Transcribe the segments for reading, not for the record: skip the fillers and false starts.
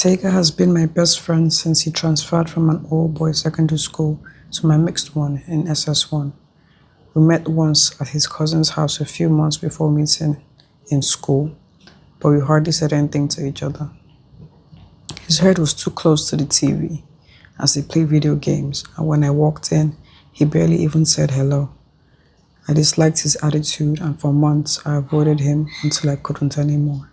Taigar has been my best friend since he transferred from an all-boys secondary school to my mixed one in SS1. We met once at his cousin's house a few months before meeting in school, but we hardly said anything to each other. His head was too close to the TV as he played video games, and when I walked in, he barely even said hello. I disliked his attitude, and for months I avoided him until I couldn't anymore.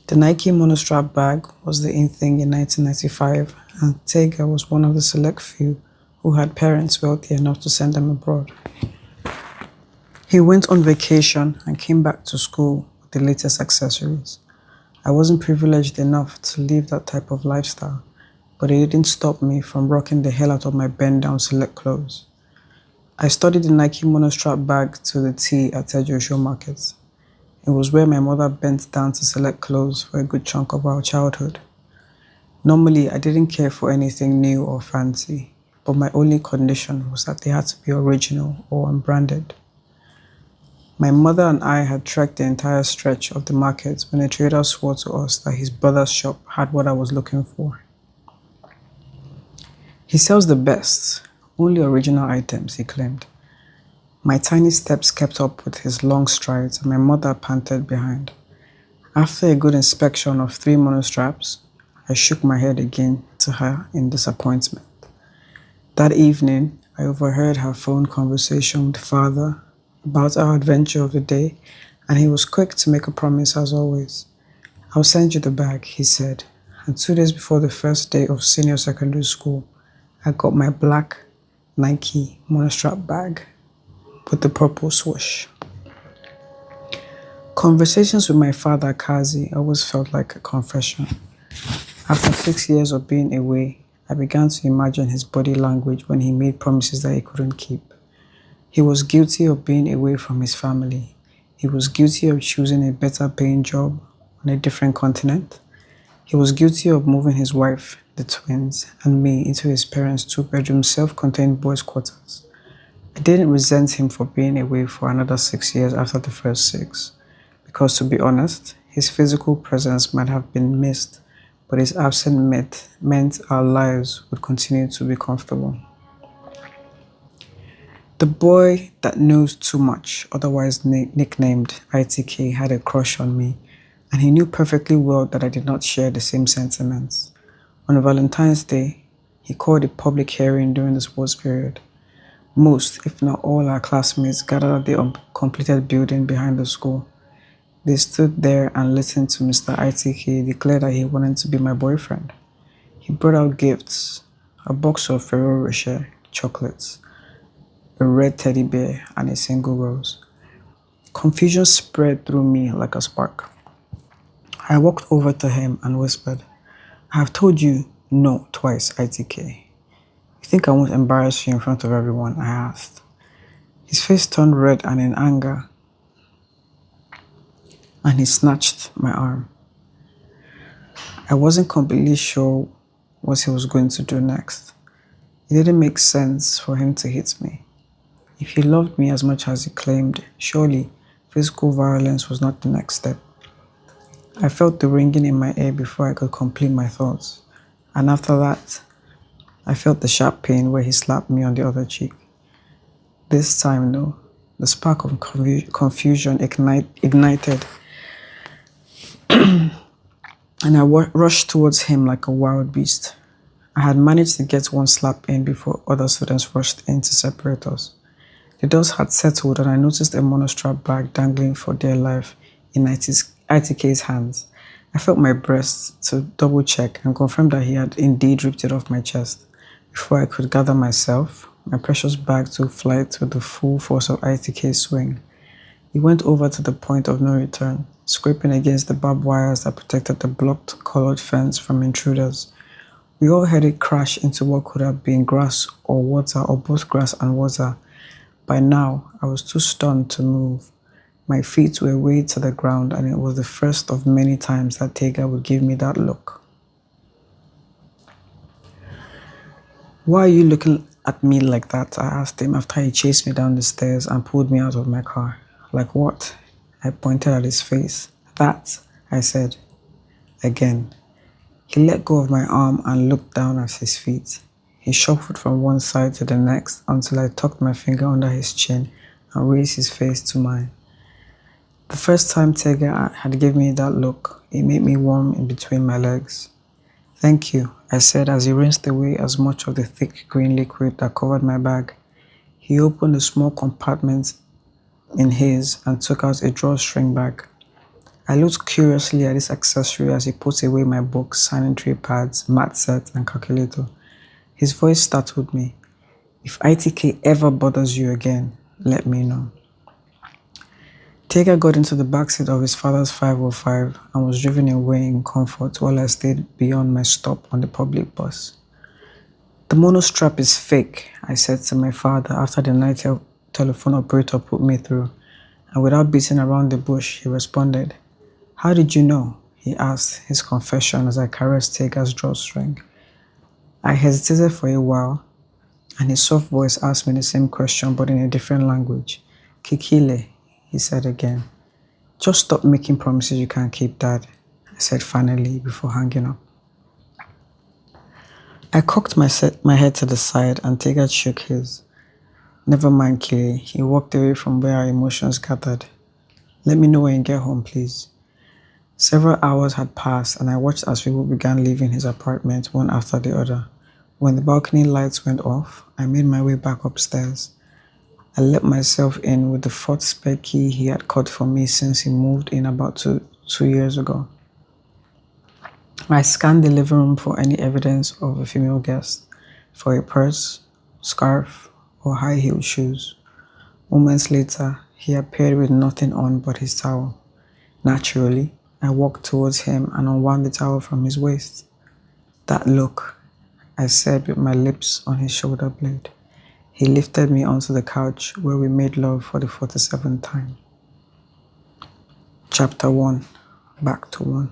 The Nike monostrap bag was the in thing in 1995, and Taigar was one of the select few who had parents wealthy enough to send them abroad. He went on vacation and came back to school with the latest accessories. I wasn't privileged enough to live that type of lifestyle, but it didn't stop me from rocking the hell out of my bend-down select clothes. I studied the Nike monostrap bag to the T at Taigar Market. It was where my mother bent down to select clothes for a good chunk of our childhood. Normally, I didn't care for anything new or fancy, but my only condition was that they had to be original or unbranded. My mother and I had trekked the entire stretch of the market when a trader swore to us that his brother's shop had what I was looking for. He sells the best, only original items, he claimed. My tiny steps kept up with his long strides, and my mother panted behind. After a good inspection of 3 monostraps, I shook my head again to her in disappointment. That evening, I overheard her phone conversation with father about our adventure of the day, and he was quick to make a promise as always. "I'll send you the bag," he said, and 2 days before the first day of senior secondary school, I got my black Nike monostrap bag with the purple swoosh. Conversations with my father, Kazi, always felt like a confession. After 6 years of being away, I began to imagine his body language when he made promises that he couldn't keep. He was guilty of being away from his family. He was guilty of choosing a better paying job on a different continent. He was guilty of moving his wife, the twins, and me into his parents' 2-bedroom self-contained boys' quarters. I didn't resent him for being away for another 6 years after the first 6, because to be honest, his physical presence might have been missed, but his absence meant our lives would continue to be comfortable. The boy that knows too much, otherwise nicknamed ITK, had a crush on me, and he knew perfectly well that I did not share the same sentiments. On Valentine's Day, he called a public hearing during the sports period. Most, if not all, our classmates gathered at the uncompleted building behind the school. They stood there and listened to Mr. ITK declare that he wanted to be my boyfriend. He brought out gifts, a box of Ferrero Rocher chocolates, a red teddy bear, and a single rose. Confusion spread through me like a spark. I walked over to him and whispered, "I have told you no twice, ITK. You think I won't embarrass you in front of everyone?" I asked. His face turned red and in anger, and he snatched my arm. I wasn't completely sure what he was going to do next. It didn't make sense for him to hit me. If he loved me as much as he claimed, surely physical violence was not the next step. I felt the ringing in my ear before I could complete my thoughts, and after that, I felt the sharp pain where he slapped me on the other cheek. This time, though, the spark of confusion ignited, and I rushed towards him like a wild beast. I had managed to get one slap in before other students rushed in to separate us. The dust had settled, and I noticed a monostrap bag dangling for dear life in ITK's hands. I felt my breast to double-check and confirm that he had indeed ripped it off my chest. Before I could gather myself, my precious bag took flight with the full force of ITK's swing. He went over to the point of no return, scraping against the barbed wires that protected the blocked-colored fence from intruders. We all heard it crash into what could have been grass or water, or both grass and water. By now, I was too stunned to move. My feet were weighed to the ground, and it was the first of many times that Taigar would give me that look. "Why are you looking at me like that?" I asked him after he chased me down the stairs and pulled me out of my car. "Like what?" I pointed at his face. "That," I said. Again. He let go of my arm and looked down at his feet. He shuffled from one side to the next until I tucked my finger under his chin and raised his face to mine. The first time Taigar had given me that look, it made me warm in between my legs. "Thank you," I said as he rinsed away as much of the thick green liquid that covered my bag. He opened a small compartment in his and took out a drawstring bag. I looked curiously at this accessory as he put away my books, sanitary pads, mat set, and calculator. His voice startled me. "If ITK ever bothers you again, let me know." Taigar got into the backseat of his father's 505 and was driven away in comfort while I stayed beyond my stop on the public bus. "The monostrap is fake," I said to my father after the night telephone operator put me through, and without beating around the bush, he responded. "How did you know?" he asked, his confession as I caressed Taigar's drawstring. I hesitated for a while, and his soft voice asked me the same question but in a different language. "Kikile," he said again. "Just stop making promises you can't keep, Dad," I said finally before hanging up. I cocked my head to the side and Taigar shook his. "Never mind, Kile." He walked away from where our emotions gathered. "Let me know when you get home, please." Several hours had passed and I watched as people began leaving his apartment one after the other. When the balcony lights went off, I made my way back upstairs. I let myself in with the fourth spare key he had cut for me since he moved in about two years ago. I scanned the living room for any evidence of a female guest, for a purse, scarf, or high-heeled shoes. Moments later, he appeared with nothing on but his towel. Naturally, I walked towards him and unwound the towel from his waist. "That look," I said with my lips on his shoulder blade. He lifted me onto the couch where we made love for the 47th time. Chapter 1. Back to 1.